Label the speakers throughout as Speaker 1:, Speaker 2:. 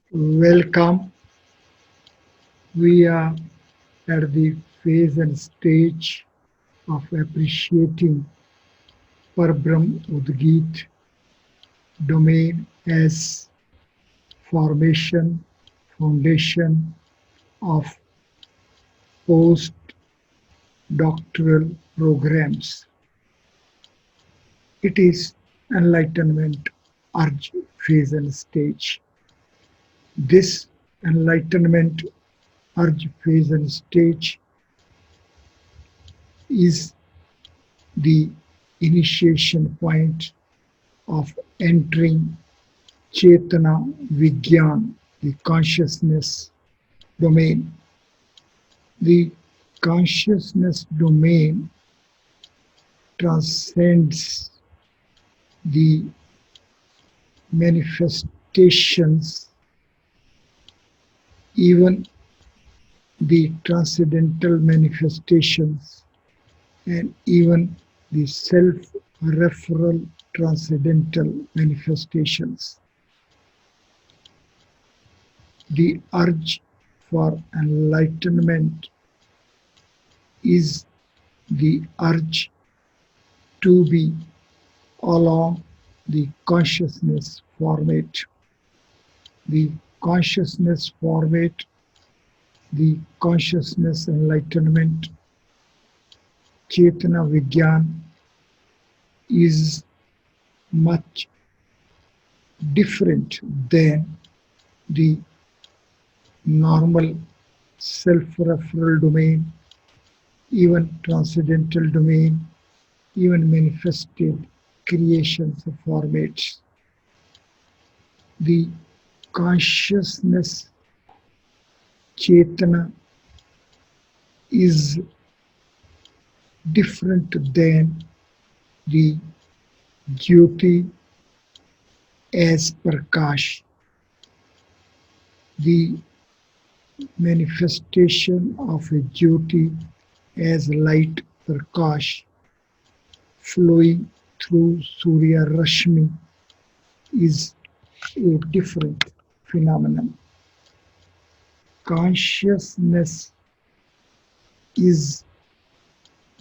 Speaker 1: Welcome. We are at the phase and stage of appreciating Parbrahm Udgith domain as formation, foundation of postdoctoral programs. It is enlightenment urge phase and stage. This enlightenment urge phase and stage is the initiation point of entering Chetna vigyan, the consciousness domain. The consciousness domain transcends the manifestations, even the transcendental manifestations, and even the self-referral transcendental manifestations. The urge for enlightenment is the urge to be along the consciousness format. The consciousness format, the consciousness enlightenment, Chetna vigyan is much different than the normal self-referral domain, even transcendental domain, even manifested creations of formats. The consciousness Chetna is different than the Jyoti as Prakash. The manifestation of a Jyoti as light Prakash flowing through Surya Rashmi is a different phenomenon. Consciousness is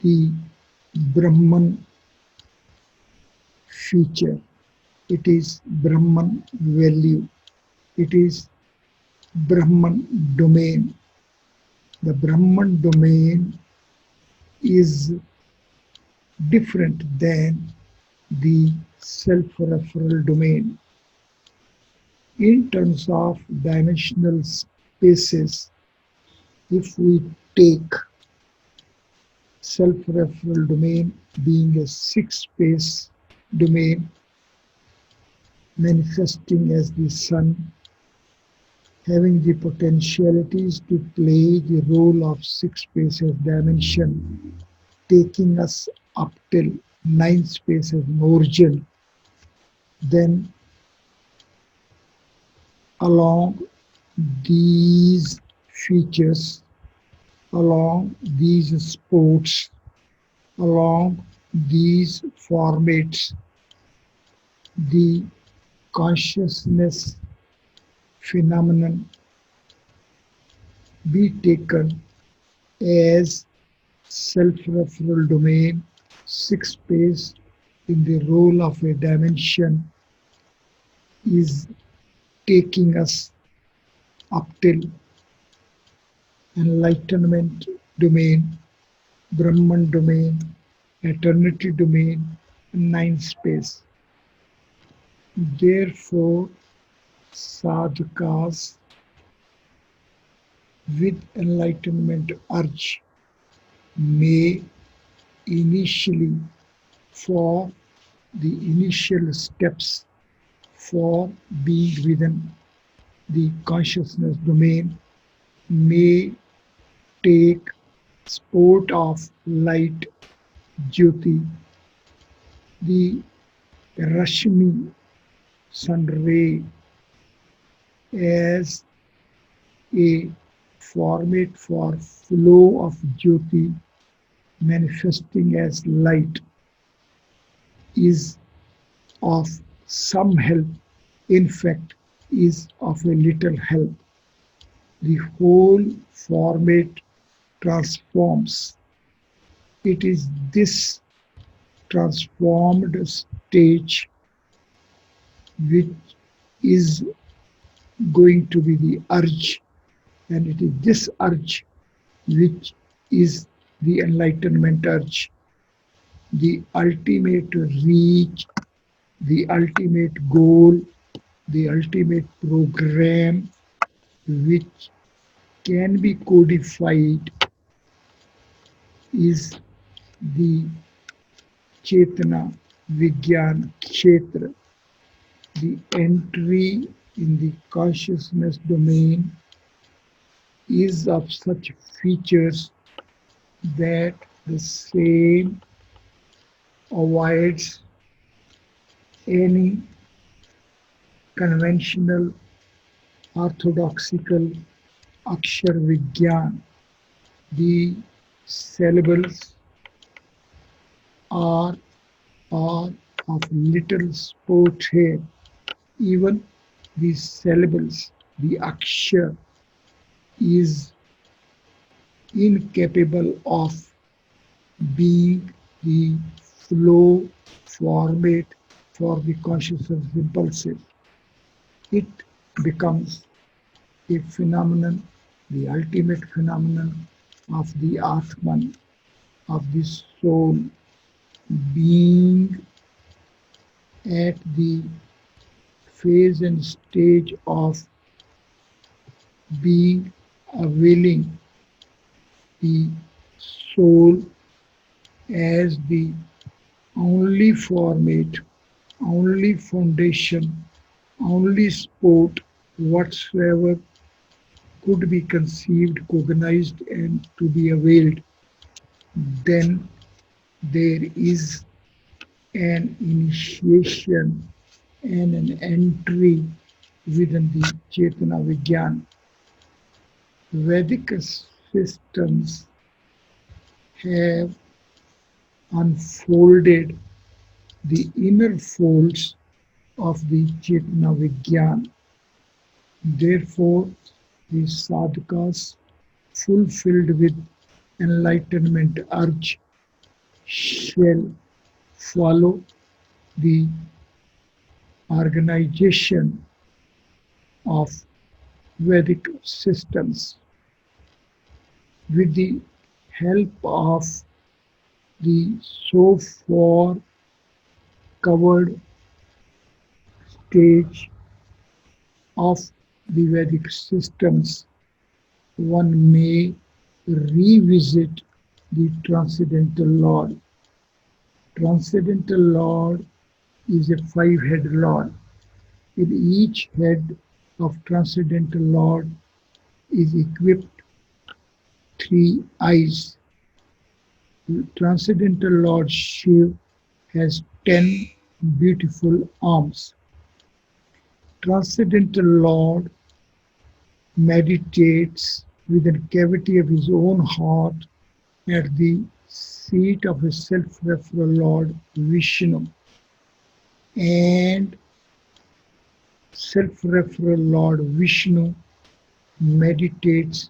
Speaker 1: the Brahman feature. It is Brahman value. It is Brahman domain. The Brahman domain is different than the self-referral domain. In terms of dimensional spaces, if we take self-referral domain being a six-space domain, manifesting as the sun, having the potentialities to play the role of six spaces dimension, taking us up till nine spaces in origin, then along these features, along these sports, along these formats, the consciousness phenomenon be taken as self-referral domain, six space in the role of a dimension is taking us up till enlightenment domain, Brahman domain, eternity domain, nine space. Therefore, sadhakas with enlightenment urge may initially, for the initial steps for being within the consciousness domain, may take sport of light Jyoti, the Rashmi sun ray, as a format for flow of Jyoti manifesting as light is of some help. In fact, is of a little help. The whole format transforms. It is this transformed stage which is going to be the urge, and it is this urge which is the enlightenment urge, the ultimate reach, the ultimate goal, the ultimate program which can be codified is the Chetna, vigyan, kshetra, the entry in the consciousness domain is of such features that the same avoids any conventional orthodoxical akshar vigyan. The syllables are of little sport here. Even the syllables, the akshar, is incapable of being the flow format for the consciousness impulses. It becomes a phenomenon, the ultimate phenomenon of the Atman, of the soul, being at the phase and stage of being availing the soul as the only format, only foundation, only sport whatsoever could be conceived, cognized, and to be availed. Then there is an initiation and an entry within the Chetna Vigyan. Vedic systems have unfolded the inner folds of the Chetna Vigyan. Therefore, the sadhakas fulfilled with enlightenment urge shall follow the organization of Vedic systems with the help of the so far covered stage of the Vedic systems. One may revisit the transcendental Lord. Transcendental Lord is a five-headed Lord. In each head of transcendental Lord is equipped three eyes. Transcendental Lord Shiva has 10 beautiful arms. Transcendental Lord meditates within the cavity of his own heart at the seat of his self-referral Lord Vishnu, and self-referral Lord Vishnu meditates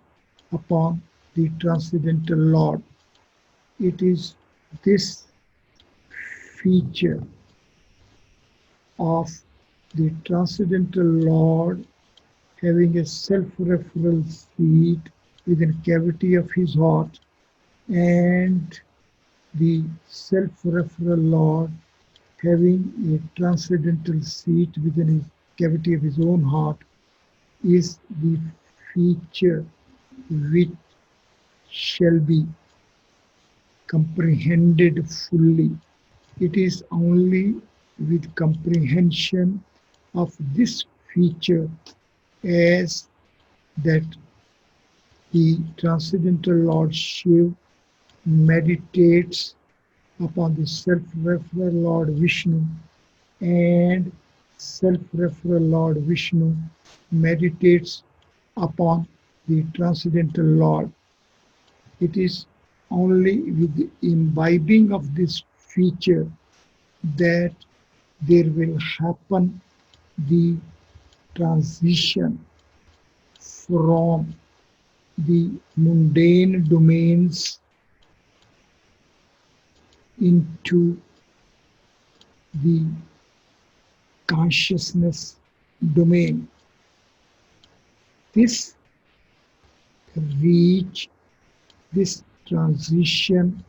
Speaker 1: upon the transcendental Lord. It is this feature of the transcendental Lord having a self-referral seat within the cavity of his heart, and the self-referral Lord having a transcendental seat within his cavity of his own heart is the feature which shall be comprehended fully. It is only with comprehension of this feature as that the transcendental Lord Shiva meditates upon the self-referral Lord Vishnu, and self-referral Lord Vishnu meditates upon the transcendental Lord. It is only with the imbibing of this feature that there will happen the transition from the mundane domains into the consciousness domain. This reach, this transition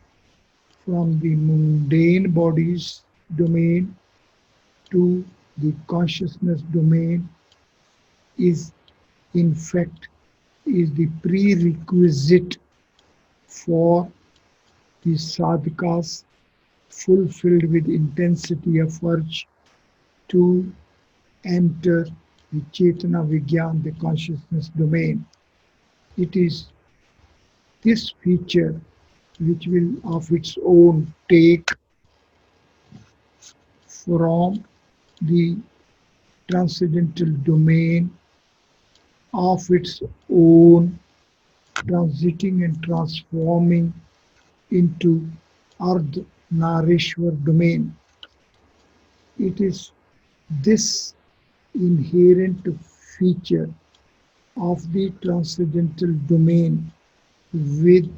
Speaker 1: from the mundane bodies domain to the consciousness domain is in fact is the prerequisite for the sadhakas fulfilled with intensity of urge to enter the Chetna vigyan, the consciousness domain. It is this feature which will of its own take from the transcendental domain of its own, transiting and transforming into ardh nareshwar domain. It is this inherent feature of the transcendental domain with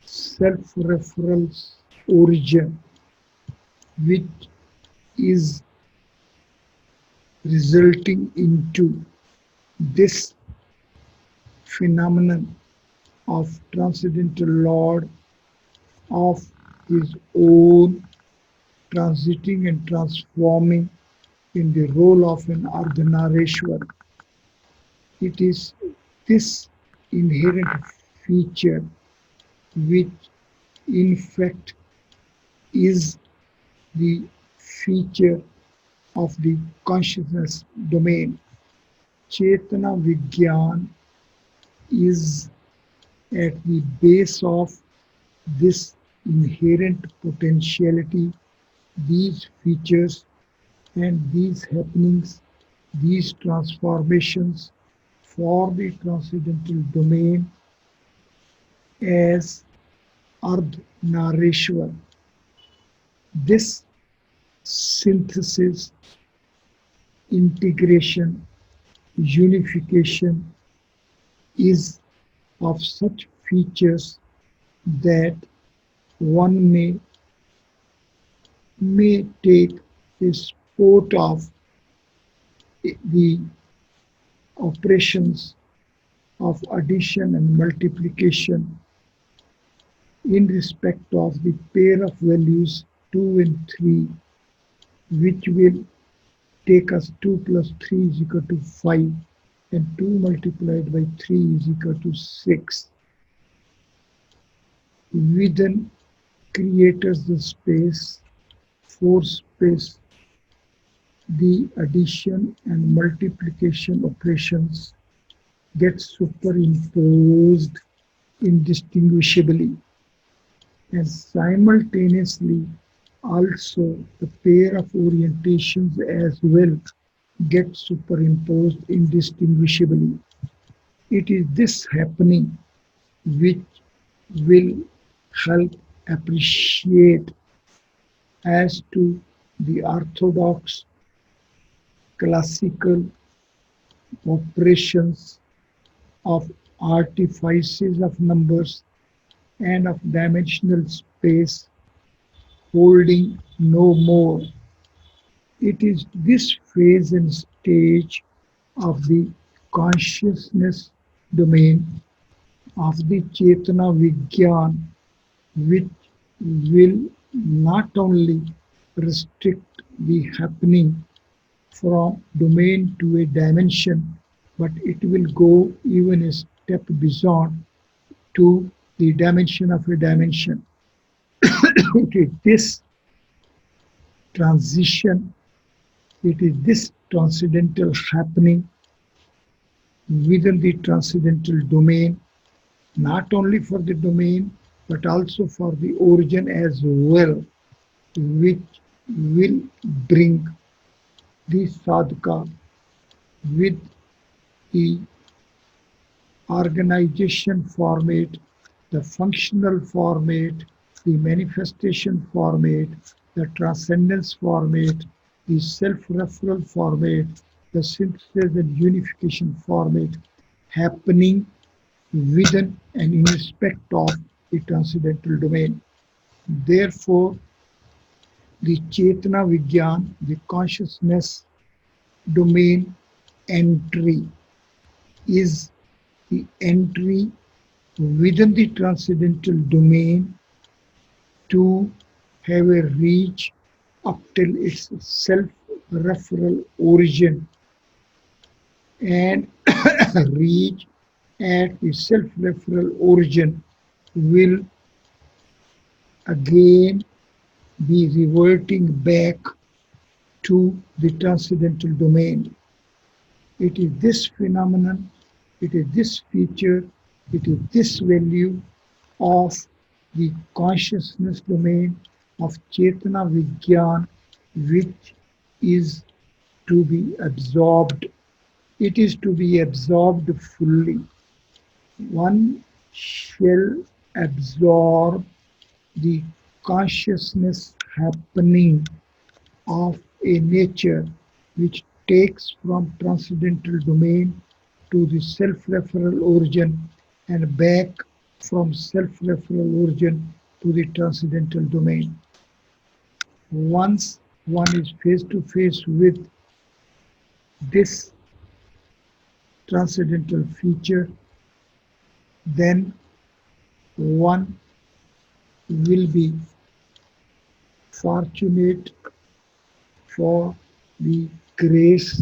Speaker 1: self-referral origin, which is resulting into this phenomenon of transcendental Lord of his own transiting and transforming in the role of an ardhanareshwar. It is this inherent feature which in fact is the feature of the consciousness domain. Chetna vigyan is at the base of this inherent potentiality, these features and these happenings, these transformations for the transcendental domain as ardh nareshwar. This synthesis, integration, unification is of such features that one may take a sport of the operations of addition and multiplication in respect of the pair of values 2 and 3, which will take us 2 plus 3 is equal to 5 and 2 multiplied by 3 is equal to 6. Within creates the space, for space, the addition and multiplication operations get superimposed indistinguishably, and simultaneously also the pair of orientations as well get superimposed indistinguishably. It is this happening which will help appreciate as to the orthodox classical operations of artifices of numbers and of dimensional space holding no more. It is this phase and stage of the consciousness domain of the Chetna vigyan which will not only restrict the happening from domain to a dimension, but it will go even a step beyond to the dimension of a dimension. It is this transition, it is this transcendental happening within the transcendental domain, not only for the domain, but also for the origin as well, which will bring the sadhaka with the organization format, the functional format, the manifestation format, the transcendence format, the self-referral format, the synthesis and unification format happening within and in respect of the transcendental domain. Therefore, the Chetna vigyan, the consciousness domain entry, is the entry within the transcendental domain to have a reach up till its self-referral origin and reach at the self-referral origin will again be reverting back to the transcendental domain. It is this phenomenon, it is this feature, it is this value of the consciousness domain of Chetna Vigyan which is to be absorbed. It is to be absorbed fully. One shall absorb the consciousness happening of a nature which takes from transcendental domain to the self-referral origin and back from self-referral origin to the transcendental domain. Once one is face to face with this transcendental feature, then one will be fortunate for the grace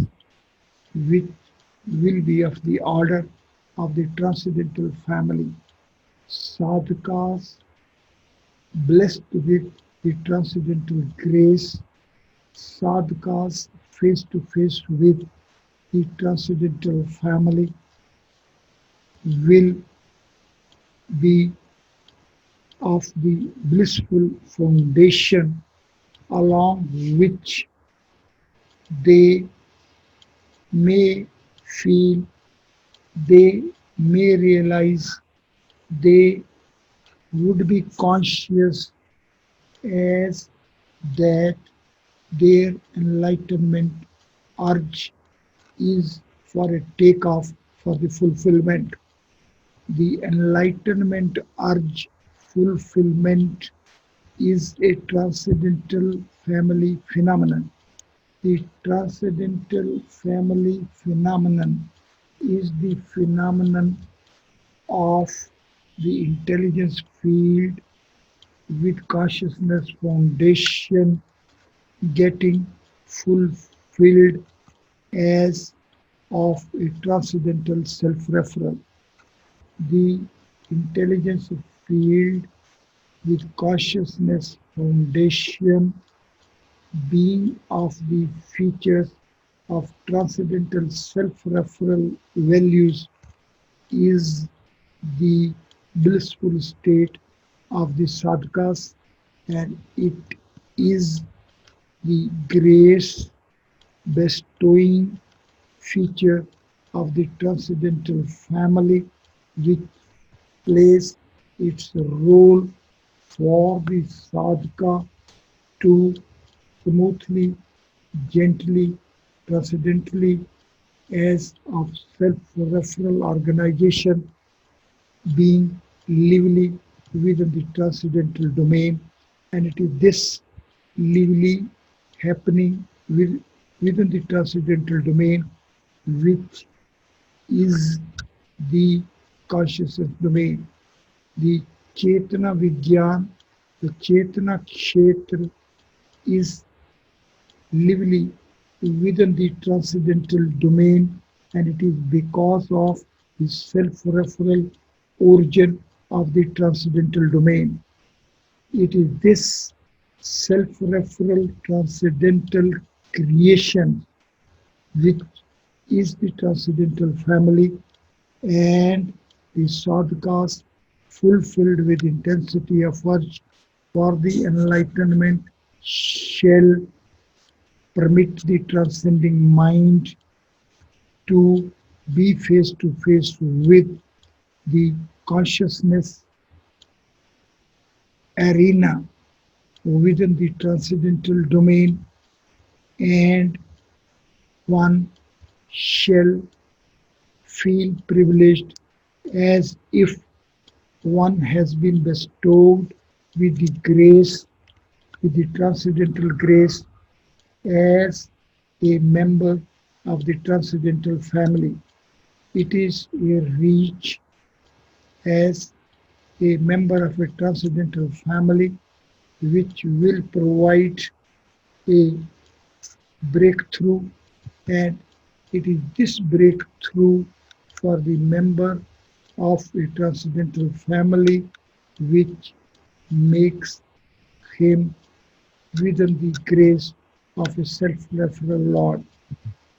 Speaker 1: which will be of the order of the transcendental family. Sadhakas blessed with the transcendental grace, sadhakas face to face with the transcendental family will be of the blissful foundation along which they may feel, they may realize, they would be conscious as that their enlightenment urge is for a takeoff for the fulfillment. The enlightenment urge fulfillment is a transcendental family phenomenon. The transcendental family phenomenon is the phenomenon of the intelligence field with consciousness foundation getting fulfilled as of a transcendental self-referral. The intelligence field with consciousness foundation being of the features of transcendental self-referral values is the blissful state of the sadhakas, and it is the grace bestowing feature of the transcendental family which plays its role for the sadhaka to smoothly, gently, transcendently, as of self-referral organization being lively within the transcendental domain, and it is this lively happening within the transcendental domain which is the consciousness domain. The Chetna Vigyan, the Chetna kshetra is lively within the transcendental domain, and it is because of the self-referral origin of the transcendental domain. It is this self-referral transcendental creation which is the transcendental family, and the sadhakas fulfilled with intensity of urge for the enlightenment shall permit the transcending mind to be face to face with the consciousness arena within the transcendental domain, and one shall feel privileged as if one has been bestowed with the grace, with the transcendental grace as a member of the transcendental family. It is a reach as a member of a transcendental family which will provide a breakthrough, and it is this breakthrough for the member of a transcendental family which makes him within the grace of a self-referral Lord.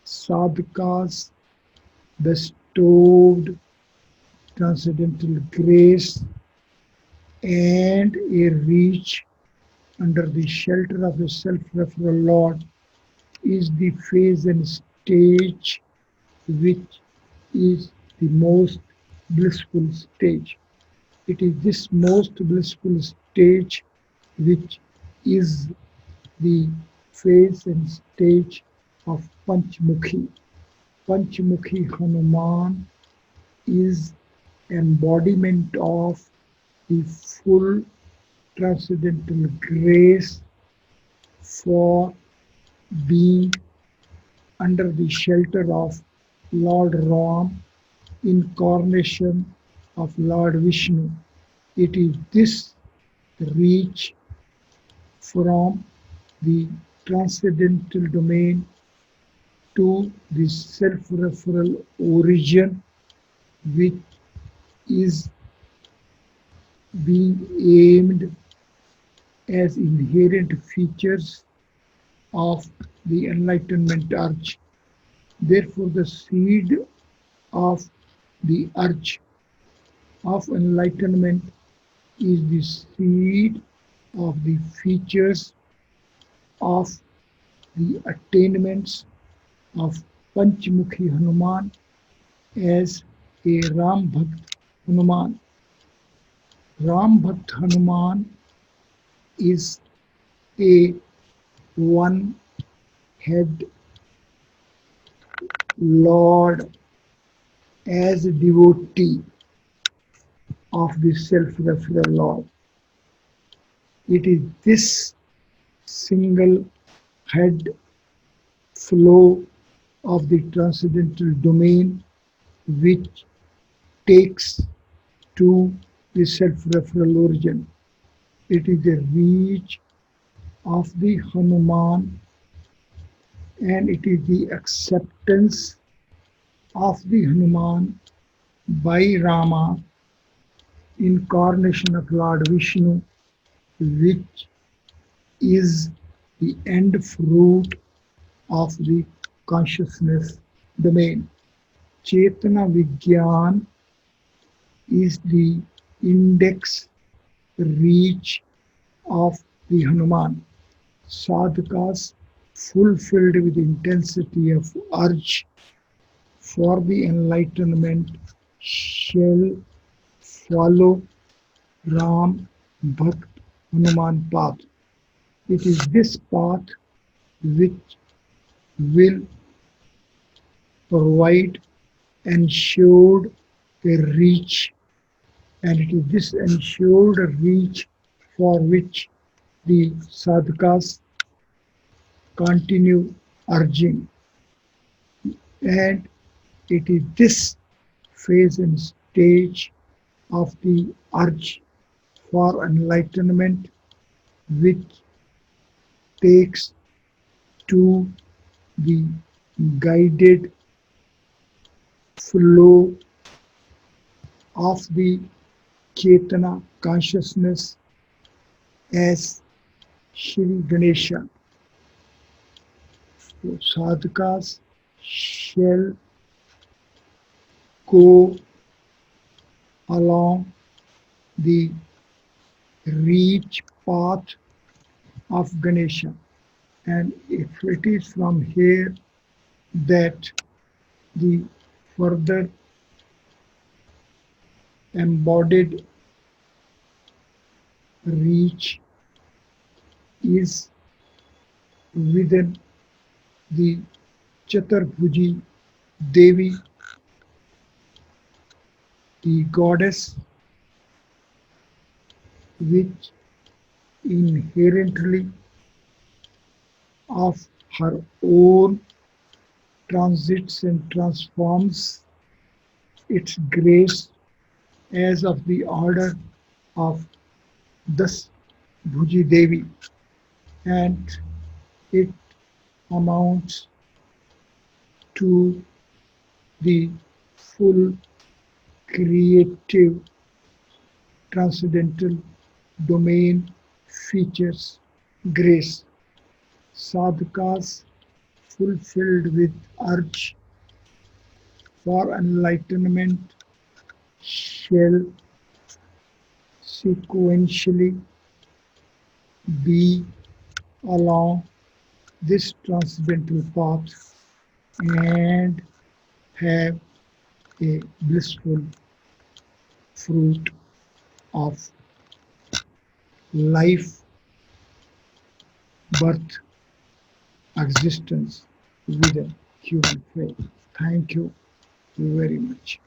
Speaker 1: Sadhkas bestowed transcendental grace and a reach under the shelter of a self-referral Lord is the phase and stage which is the most blissful stage. It is this most blissful stage which is the phase and stage of panch mukhi. Panch mukhi Hanuman is embodiment of the full transcendental grace for being under the shelter of Lord Ram, incarnation of Lord Vishnu. It is this reach from the transcendental domain to the self-referral origin which is being aimed as inherent features of the Enlightenment urge. Therefore, the seed of the urge of enlightenment is the seed of the features of the attainments of Panchmukhi Hanuman as a Ram Bhakt Hanuman. Ram Bhakt Hanuman is a one head Lord as a devotee of the self-referral Lord. It is this single head flow of the transcendental domain which takes to the self-referral origin. It is the reach of the Hanuman, and it is the acceptance of the Hanuman by Rama, incarnation of Lord Vishnu, which is the end fruit of the consciousness domain. Chetna vigyan is the index reach of the Hanuman. Sadhakas fulfilled with intensity of urge for the enlightenment shall follow Ram Bhakt Hanuman path. It is this path which will provide ensured a reach, and it is this ensured reach for which the sadhakas continue urging, and it is this phase and stage of the urge for enlightenment which takes to the guided flow of the Chetna consciousness as Shri Ganesha. So sadhakas shall go along the reach path of Ganesha, and if it is from here that the further embodied reach is within the Chatur Bhuji Devi, the goddess which inherently of her own transits and transforms its grace as of the order of Das Bhuji Devi, and it amounts to the full creative transcendental domain features grace. Sadhakas fulfilled with urge for enlightenment shall sequentially be along this transcendental path and have a blissful fruit of life, birth, existence within human faith. Thank you very much.